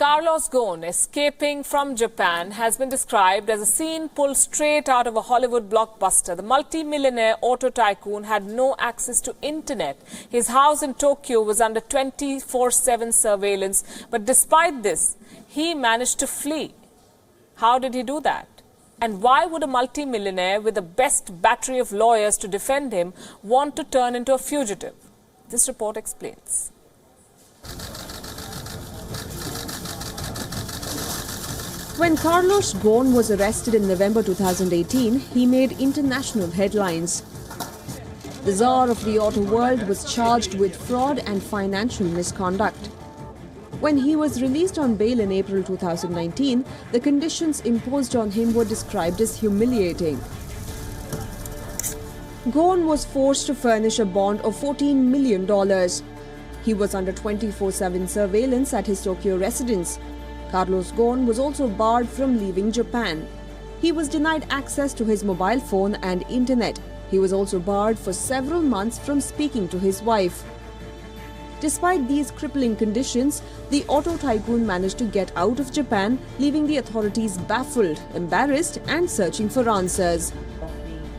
Carlos Ghosn escaping from Japan has been described as a scene pulled straight out of a Hollywood blockbuster. The multi-millionaire auto tycoon had no access to internet. His house in Tokyo was under 24/7 surveillance. But despite this, he managed to flee. How did he do that? And why would a multi-millionaire with the best battery of lawyers to defend him want to turn into a fugitive? This report explains. When Carlos Ghosn was arrested in November 2018, he made international headlines. The czar of the auto world was charged with fraud and financial misconduct. When he was released on bail in April 2019, the conditions imposed on him were described as humiliating. Ghosn was forced to furnish a bond of $14 million. He was under 24/7 surveillance at his Tokyo residence. Carlos Ghosn was also barred from leaving Japan. He was denied access to his mobile phone and internet. He was also barred for several months from speaking to his wife. Despite these crippling conditions, the auto tycoon managed to get out of Japan, leaving the authorities baffled, embarrassed, and searching for answers.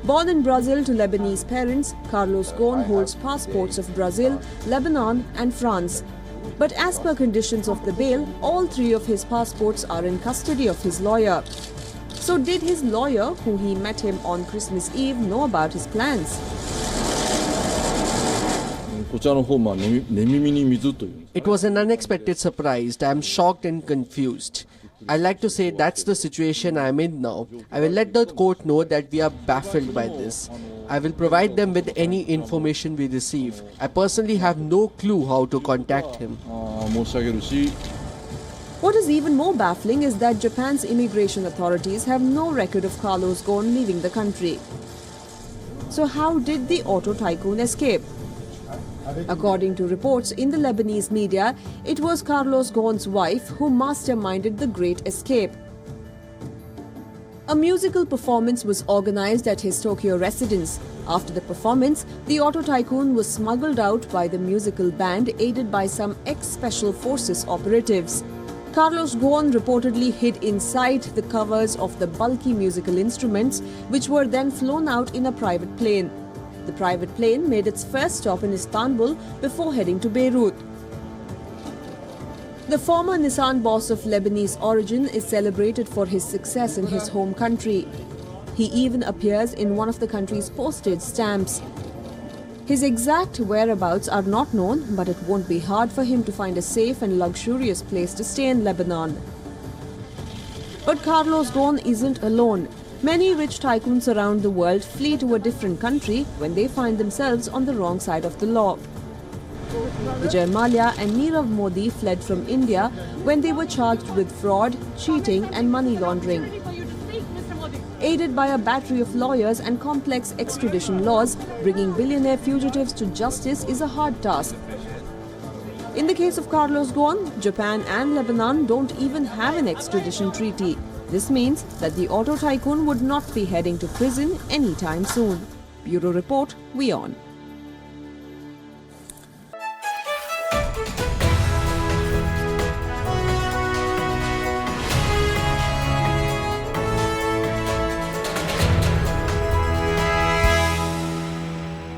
Born in Brazil to Lebanese parents, Carlos Ghosn holds passports of Brazil, Lebanon, and France. But as per conditions of the bail, all three of his passports are in custody of his lawyer. So did his lawyer, who he met him on Christmas Eve, know about his plans? It was an unexpected surprise. I am shocked and confused. I like to say that's the situation I am in now. I will let the court know that we are baffled by this. I will provide them with any information we receive. I personally have no clue how to contact him. What is even more baffling is that Japan's immigration authorities have no record of Carlos Ghosn leaving the country. So how did the auto tycoon escape? According to reports in the Lebanese media, it was Carlos Ghosn's wife who masterminded the great escape. A musical performance was organized at his Tokyo residence. After the performance, the auto tycoon was smuggled out by the musical band aided by some ex-Special Forces operatives. Carlos Ghosn reportedly hid inside the covers of the bulky musical instruments, which were then flown out in a private plane. The private plane made its first stop in Istanbul before heading to Beirut. The former Nissan boss of Lebanese origin is celebrated for his success in his home country. He even appears in one of the country's postage stamps. His exact whereabouts are not known, but it won't be hard for him to find a safe and luxurious place to stay in Lebanon. But Carlos Ghosn isn't alone. Many rich tycoons around the world flee to a different country when they find themselves on the wrong side of the law. Vijay Mallya and Nirav Modi fled from India when they were charged with fraud, cheating and money laundering. Aided by a battery of lawyers and complex extradition laws, bringing billionaire fugitives to justice is a hard task. In the case of Carlos Ghosn, Japan and Lebanon don't even have an extradition treaty. This means that the auto tycoon would not be heading to prison anytime soon. Bureau Report, Wion.